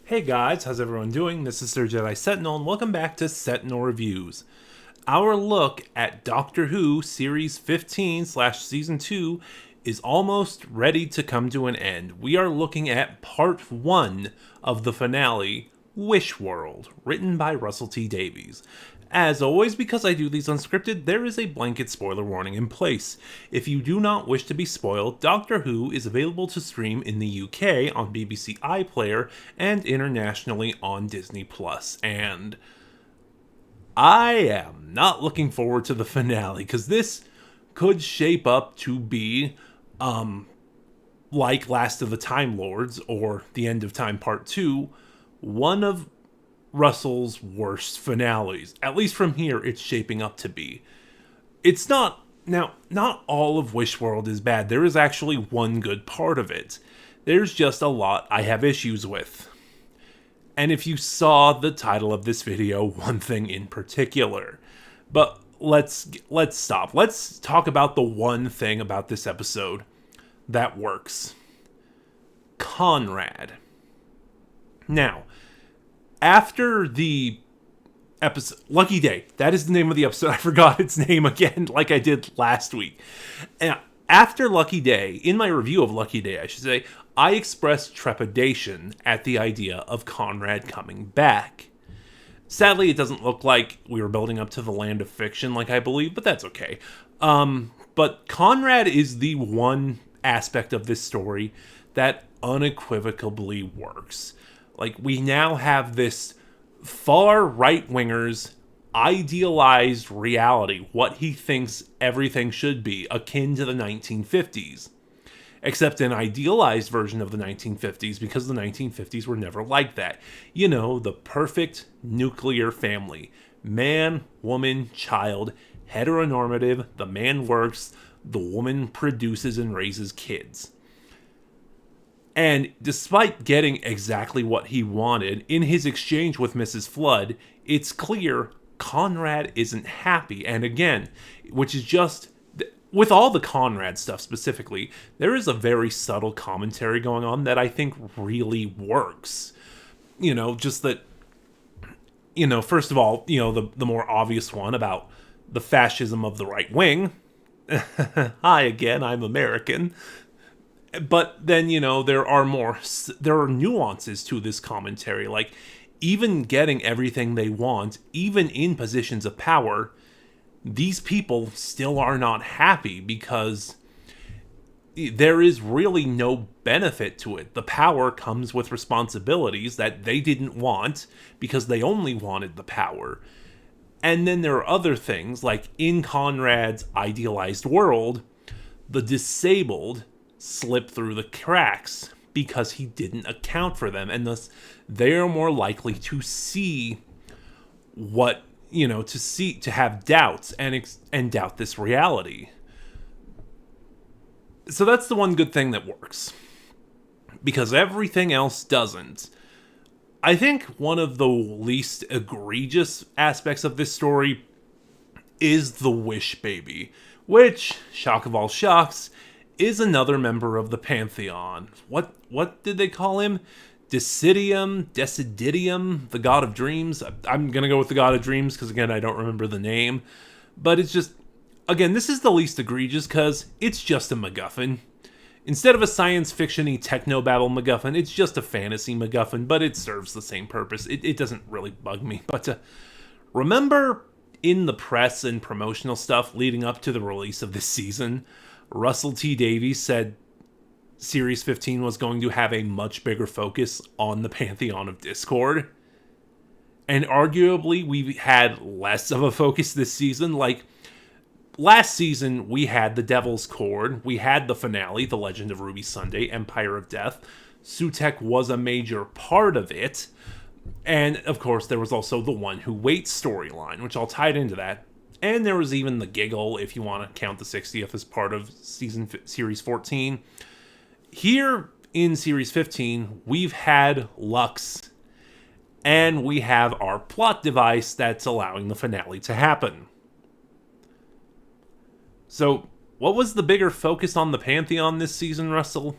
Hey guys, how's everyone doing? This is Sir Jedi Sentinel, and welcome back to Sentinel Reviews. Our look at Doctor Who Series 15 slash Season 2 is almost ready to come to an end. We are looking at Part 1 of the finale, Wish World, written by Russell T Davies. As always, because I do these unscripted, there is a blanket spoiler warning in place. If you do not wish to be spoiled, Doctor Who is available to stream in the UK on BBC iPlayer and internationally on Disney+. And I am not looking forward to the finale, because this could shape up to be like Last of the Time Lords or The End of Time Part 2, one of Russell's worst finales. At least from here, it's shaping up to be. It's not... Now, not all of Wish World is bad. There is actually one good part of it. There's just a lot I have issues with. And if you saw the title of this video, one thing in particular. But let's stop. Let's talk about the one thing about this episode that works. Conrad. Now, after the episode, Lucky Day, that is the name of the episode. I forgot its name again, like I did last week. And after Lucky Day, in my review of Lucky Day, I should say, I expressed trepidation at the idea of Conrad coming back. Sadly, it doesn't look like we were building up to the land of fiction like I believe, but that's okay. But Conrad is the one aspect of this story that unequivocally works. Like, we now have this far right-winger's idealized reality, what he thinks everything should be, akin to the 1950s. Except an idealized version of the 1950s, because the 1950s were never like that. You know, the perfect nuclear family. Man, woman, child, heteronormative, the man works, the woman produces and raises kids. And despite getting exactly what he wanted, in his exchange with Mrs. Flood, it's clear Conrad isn't happy. And again, which is just, with all the Conrad stuff specifically, there is a very subtle commentary going on that I think really works. You know, just that, you know, first of all, you know, the more obvious one about the fascism of the right wing. Hi again, I'm American. But then, you know, there are nuances to this commentary. Like, even getting everything they want, even in positions of power, these people still are not happy because there is really no benefit to it. The power comes with responsibilities that they didn't want because they only wanted the power. And then there are other things, like in Conrad's idealized world, the disabled slip through the cracks because he didn't account for them, and thus they are more likely to see what, you know, to have doubts and doubt this reality. So that's the one good thing that works, because everything else doesn't. I think one of the least egregious aspects of this story is the Wish Baby, which, shock of all shocks, is another member of the Pantheon. What did they call him? Decidium, the God of Dreams. I'm going to go with the God of Dreams because, again, I don't remember the name. But it's just, again, this is the least egregious because it's just a MacGuffin. Instead of a science fiction-y technobabble MacGuffin, it's just a fantasy MacGuffin, but it serves the same purpose. It doesn't really bug me. But remember in the press and promotional stuff leading up to the release of this season, Russell T Davies said Series 15 was going to have a much bigger focus on the Pantheon of Discord. And arguably, we've had less of a focus this season. Like, last season, we had the Devil's Cord, we had the finale, The Legend of Ruby Sunday, Empire of Death. Sutekh was a major part of it. And, of course, there was also the One Who Waits storyline, which I'll tie it into that. And there was even the giggle, if you want to count the 60th as part of Series 14. Here in Series 15, we've had Lux, and we have our plot device that's allowing the finale to happen. So, what was the bigger focus on the Pantheon this season, Russell?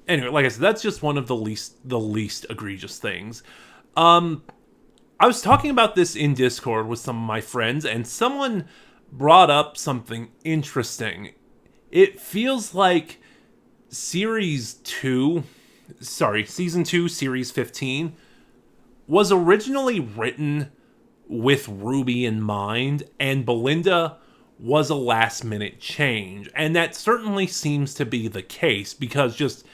Anyway, like I said, that's just one of the least egregious things. I was talking about this in Discord with some of my friends, and someone brought up something interesting. It feels like Season 2, Series 15, was originally written with Ruby in mind, and Belinda was a last-minute change. And that certainly seems to be the case, because just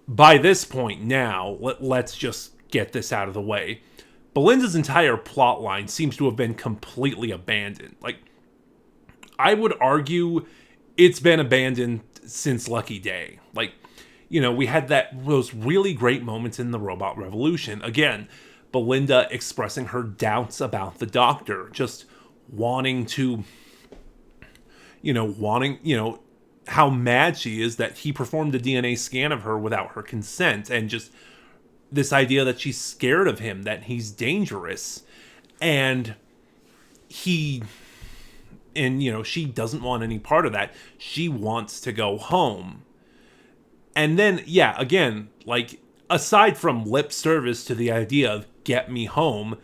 by this point now, let's just get this out of the way. Belinda's entire plotline seems to have been completely abandoned. Like, I would argue it's been abandoned since Lucky Day. Like, we had those really great moments in the Robot Revolution. Again, Belinda expressing her doubts about the Doctor, just wanting to, how mad she is that he performed a DNA scan of her without her consent, and just this idea that she's scared of him, that he's dangerous, and she doesn't want any part of that. She wants to go home. And then, yeah, again, like, aside from lip service to the idea of get me home,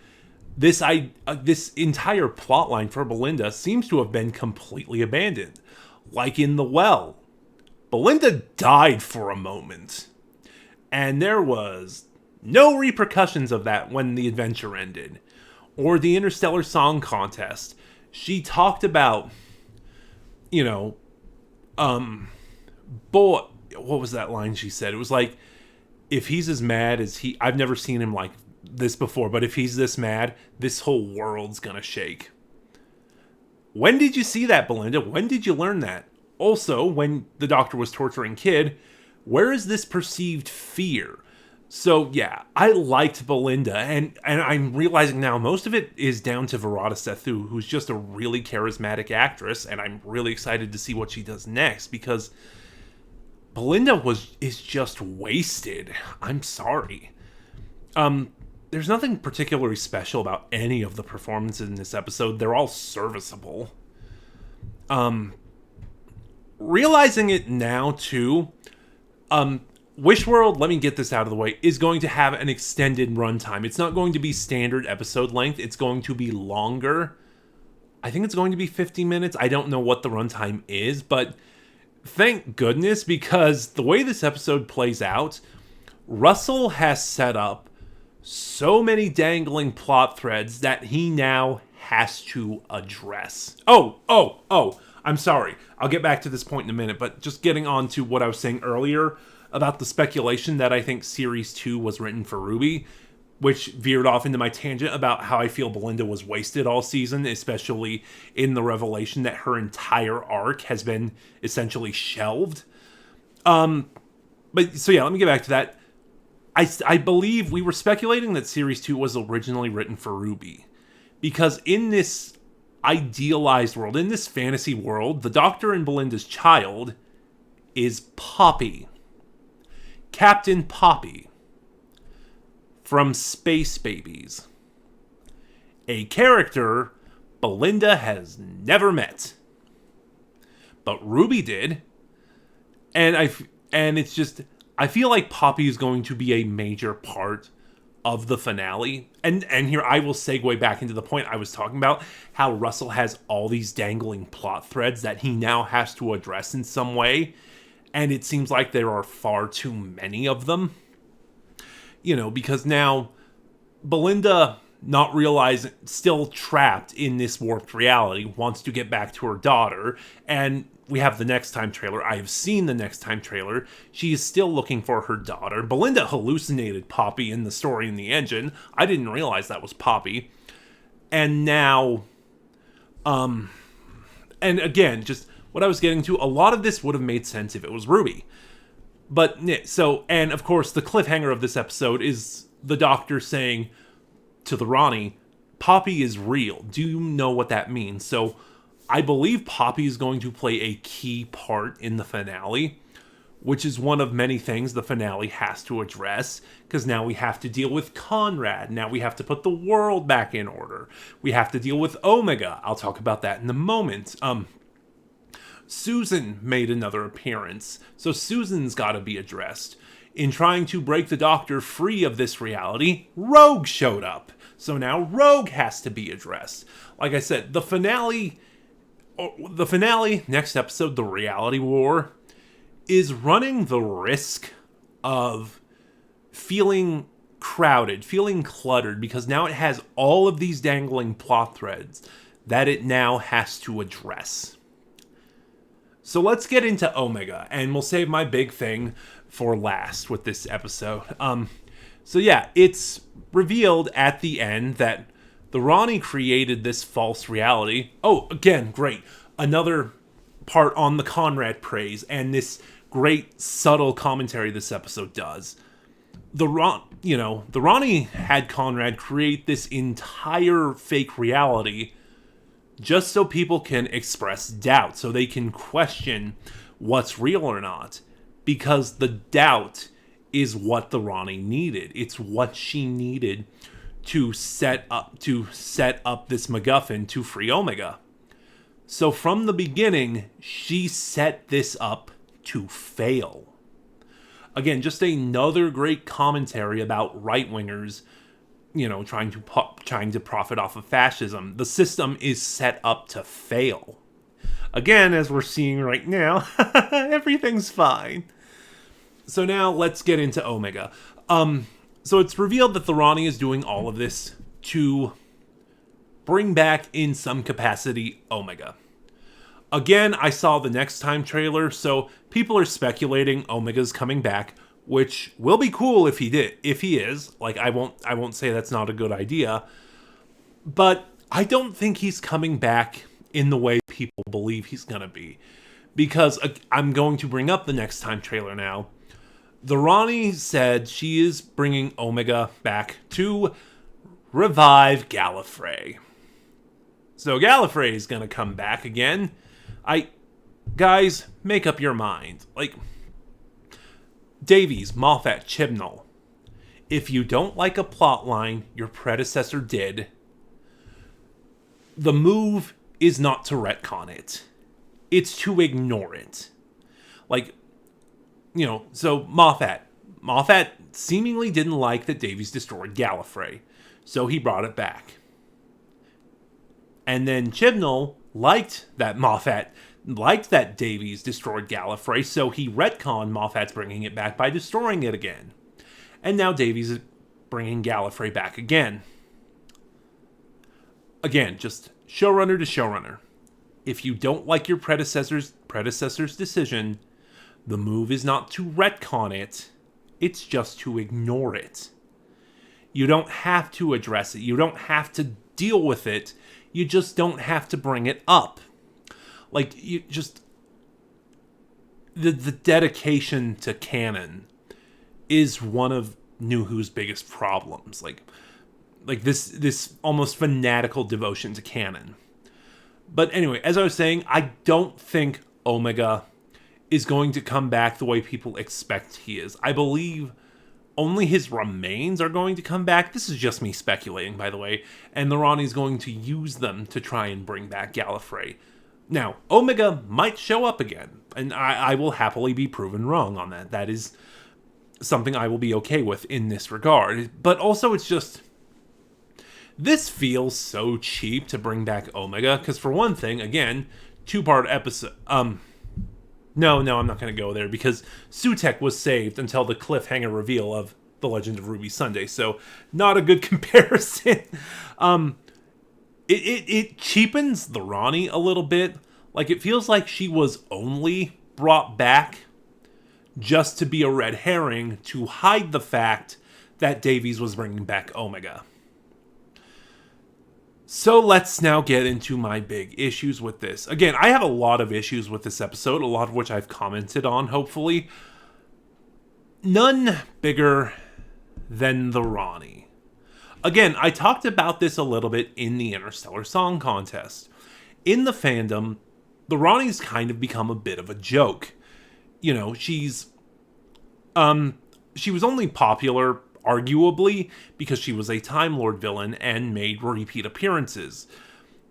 this entire plotline for Belinda seems to have been completely abandoned. Like in The Well, Belinda died for a moment, and there was no repercussions of that when the adventure ended. Or the Interstellar Song Contest. She talked about, what was that line she said? It was like, if he's as mad as I've never seen him like this before, but if he's this mad, this whole world's gonna shake. When did you see that, Belinda? When did you learn that? Also, when the Doctor was torturing Kid, where is this perceived fear? So, yeah, I liked Belinda, and I'm realizing now most of it is down to Virata Sethu, who's just a really charismatic actress, and I'm really excited to see what she does next, because Belinda is just wasted. I'm sorry. There's nothing particularly special about any of the performances in this episode. They're all serviceable. Realizing it now, too, Wishworld, let me get this out of the way, is going to have an extended runtime. It's not going to be standard episode length. It's going to be longer. I think it's going to be 50 minutes. I don't know what the runtime is, but thank goodness, because the way this episode plays out, Russell has set up so many dangling plot threads that he now has to address. Oh, I'm sorry. I'll get back to this point in a minute, but just getting on to what I was saying earlier about the speculation that I think Series 2 was written for Ruby, which veered off into my tangent about how I feel Belinda was wasted all season, especially in the revelation that her entire arc has been essentially shelved. Let me get back to that. I believe we were speculating that Series 2 was originally written for Ruby, because in this idealized world, in this fantasy world, the Doctor and Belinda's child is Poppy. Captain Poppy from Space Babies, a character Belinda has never met, but Ruby did, and I feel like Poppy is going to be a major part of the finale, and here I will segue back into the point I was talking about, how Russell has all these dangling plot threads that he now has to address in some way. And it seems like there are far too many of them. Because now Belinda, not realizing, still trapped in this warped reality, wants to get back to her daughter. And we have the Next Time trailer. I have seen the Next Time trailer. She is still looking for her daughter. Belinda hallucinated Poppy in the story in the engine. I didn't realize that was Poppy. And now, and again, just what I was getting to, a lot of this would have made sense if it was Ruby. But, and of course, the cliffhanger of this episode is the Doctor saying to the Rani, Poppy is real. Do you know what that means? So, I believe Poppy is going to play a key part in the finale, which is one of many things the finale has to address, because now we have to deal with Conrad. Now we have to put the world back in order. We have to deal with Omega. I'll talk about that in a moment. Susan made another appearance, so Susan's got to be addressed. in trying to break the Doctor free of this reality, Rogue showed up. So now Rogue has to be addressed. Like I said, the finale, next episode, The Reality War, is running the risk of feeling crowded, feeling cluttered, because now it has all of these dangling plot threads that it now has to address. So let's get into Omega, and we'll save my big thing for last with this episode. So yeah, it's revealed at the end that the Rani created this false reality. Oh, again, great. Another part on the Conrad praise and this great subtle commentary this episode does. The Rani had Conrad create this entire fake reality just so people can express doubt, so they can question what's real or not. Because the doubt is what the Rani needed. It's what she needed to set up this MacGuffin to free Omega. So from the beginning, she set this up to fail. Again, just another great commentary about right-wingers, trying to profit off of fascism. The system is set up to fail. Again, as we're seeing right now, everything's fine. So now let's get into Omega. So it's revealed that the Rani is doing all of this to bring back, in some capacity, Omega. Again, I saw the Next Time trailer, so people are speculating Omega's coming back, which will be cool if he is. Like, I won't say that's not a good idea. But I don't think he's coming back in the way people believe he's gonna be. Because I'm going to bring up the Next Time trailer now. The Rani said she is bringing Omega back to revive Gallifrey. So Gallifrey is gonna come back again. Guys, make up your mind. Like, Davies, Moffat, Chibnall. If you don't like a plot line your predecessor did, the move is not to retcon it. It's to ignore it. Like, so Moffat seemingly didn't like that Davies destroyed Gallifrey, so he brought it back. And then Chibnall liked that Davies destroyed Gallifrey, so he retconned Moffat's bringing it back by destroying it again. And now Davies is bringing Gallifrey back again. Again, just showrunner to showrunner. If you don't like your predecessor's decision, the move is not to retcon it, it's just to ignore it. You don't have to address it, you don't have to deal with it, you just don't have to bring it up. Like, you just... The dedication to canon is one of New Who's biggest problems. Like this almost fanatical devotion to canon. But anyway, as I was saying, I don't think Omega is going to come back the way people expect he is. I believe only his remains are going to come back. This is just me speculating, by the way. And the Rani's going to use them to try and bring back Gallifrey. Now, Omega might show up again, and I will happily be proven wrong on that. That is something I will be okay with in this regard. But also, it's just... This feels so cheap to bring back Omega, because for one thing, again, 2-part episode... No, I'm not going to go there, because Sutekh was saved until the cliffhanger reveal of The Legend of Ruby Sunday, so not a good comparison. It cheapens the Rani a little bit. Like, it feels like she was only brought back just to be a red herring to hide the fact that Davies was bringing back Omega. So let's now get into my big issues with this. Again, I have a lot of issues with this episode, a lot of which I've commented on, hopefully. None bigger than the Rani. Again, I talked about this a little bit in the Interstellar Song Contest. In the fandom, the Rani's kind of become a bit of a joke. She was only popular, arguably, because she was a Time Lord villain and made repeat appearances.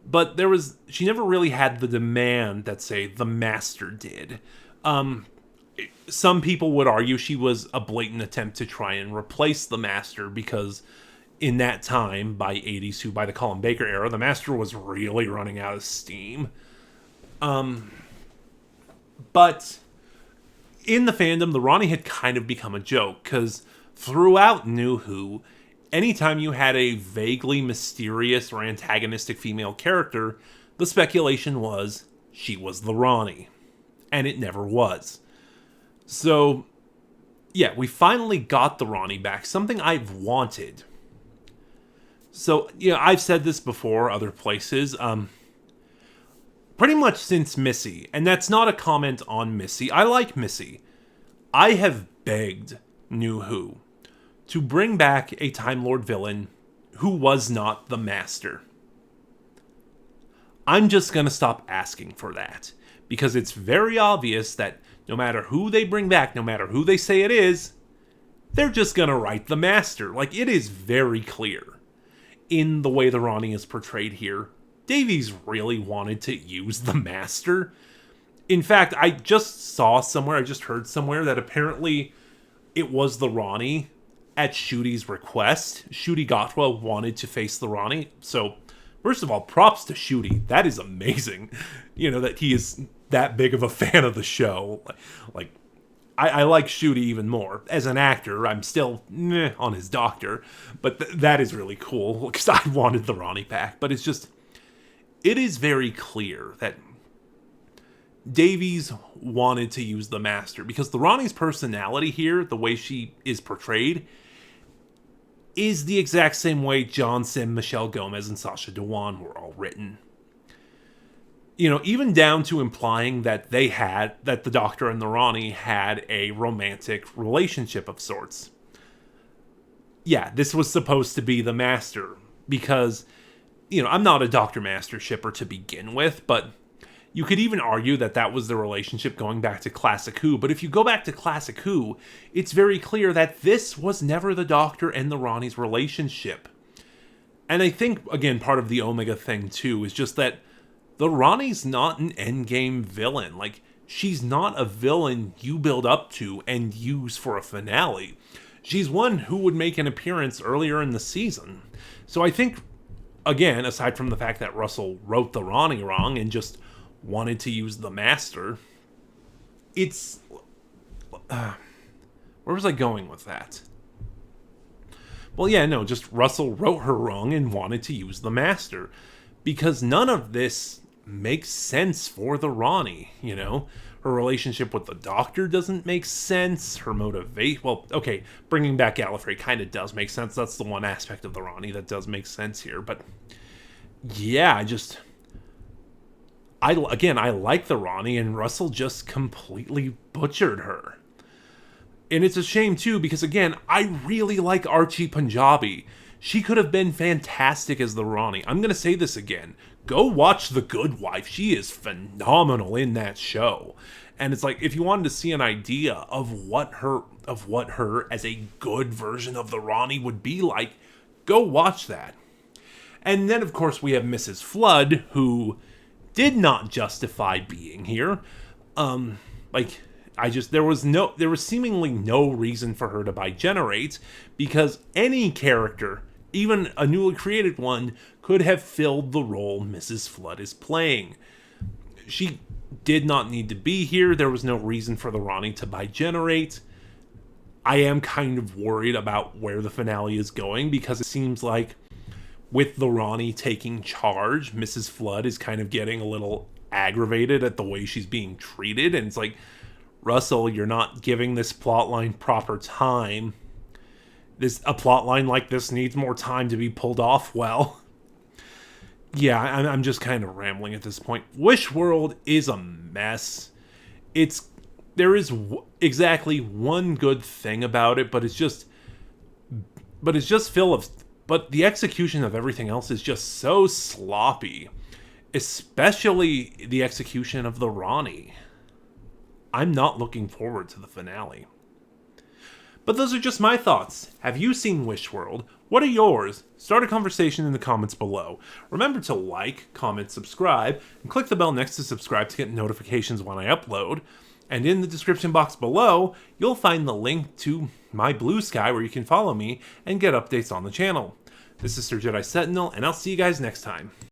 But she never really had the demand that, say, the Master did. some people would argue she was a blatant attempt to try and replace the Master, because in that time, by 80s, by the Colin Baker era, the Master was really running out of steam. But in the fandom, the Rani had kind of become a joke, because throughout New Who, anytime you had a vaguely mysterious or antagonistic female character, the speculation was she was the Rani. And it never was. So, yeah, we finally got the Rani back, something I've wanted. So, I've said this before other places, pretty much since Missy, and that's not a comment on Missy. I like Missy. I have begged New Who to bring back a Time Lord villain who was not the Master. I'm just going to stop asking for that, because it's very obvious that no matter who they bring back, no matter who they say it is, they're just going to write the Master. Like, it is very clear in the way the Rani is portrayed here. Davies really wanted to use the Master. In fact, I just heard somewhere that apparently it was the Rani at Shudi's request. Shudi Gatwa wanted to face the Rani. So, first of all, props to Shudi. That is amazing. That he is that big of a fan of the show. Like, I like Shudi even more. As an actor, I'm still on his doctor. But that is really cool, because I wanted the Rani back. But it is very clear that Davies wanted to use the Master, because the Rani's personality here, the way she is portrayed, is the exact same way John Sim, Michelle Gomez, and Sacha Dhawan were all written. Even down to implying that that the Doctor and the Rani had a romantic relationship of sorts. Yeah, this was supposed to be the Master, because, I'm not a Doctor Master shipper to begin with, but you could even argue that was the relationship going back to Classic Who. But if you go back to Classic Who, it's very clear that this was never the Doctor and the Rani's relationship. And I think, again, part of the Omega thing, too, is just that the Rani's not an endgame villain. Like, she's not a villain you build up to and use for a finale. She's one who would make an appearance earlier in the season. So I think, again, aside from the fact that Russell wrote the Rani wrong and just wanted to use the Master, it's... where was I going with that? Well, yeah, no, just Russell wrote her wrong and wanted to use the Master. Because none of this makes sense for the Rani, Her relationship with the Doctor doesn't make sense. Her motivation... Well, okay, bringing back Gallifrey kind of does make sense. That's the one aspect of the Rani that does make sense here. But, yeah, I like the Rani, and Russell just completely butchered her. And it's a shame, too, because, again, I really like Archie Punjabi. She could have been fantastic as the Rani. I'm going to say this again. Go watch The Good Wife. She is phenomenal in that show. And it's like, if you wanted to see an idea of what her as a good version of the Rani would be like, go watch that. And then, of course, we have Mrs. Flood, who did not justify being here. There was seemingly no reason for her to bigenerate, because any character, even a newly created one, could have filled the role Mrs. Flood is playing. She did not need to be here. There was no reason for the Rani to bigenerate. I am kind of worried about where the finale is going, because it seems like with the Rani taking charge, Mrs. Flood is kind of getting a little aggravated at the way she's being treated, and it's like, Russell, you're not giving this plotline proper time. A plotline like this needs more time to be pulled off well. Yeah, I'm just kind of rambling at this point. Wish World is a mess. There is exactly one good thing about it, but the execution of everything else is just so sloppy. Especially the execution of the Rani. I'm not looking forward to the finale. But those are just my thoughts. Have you seen Wish World? What are yours? Start a conversation in the comments below. Remember to like, comment, subscribe, and click the bell next to subscribe to get notifications when I upload. And in the description box below, you'll find the link to my Blue Sky where you can follow me and get updates on the channel. This is Sir Jedi Sentinel, and I'll see you guys next time.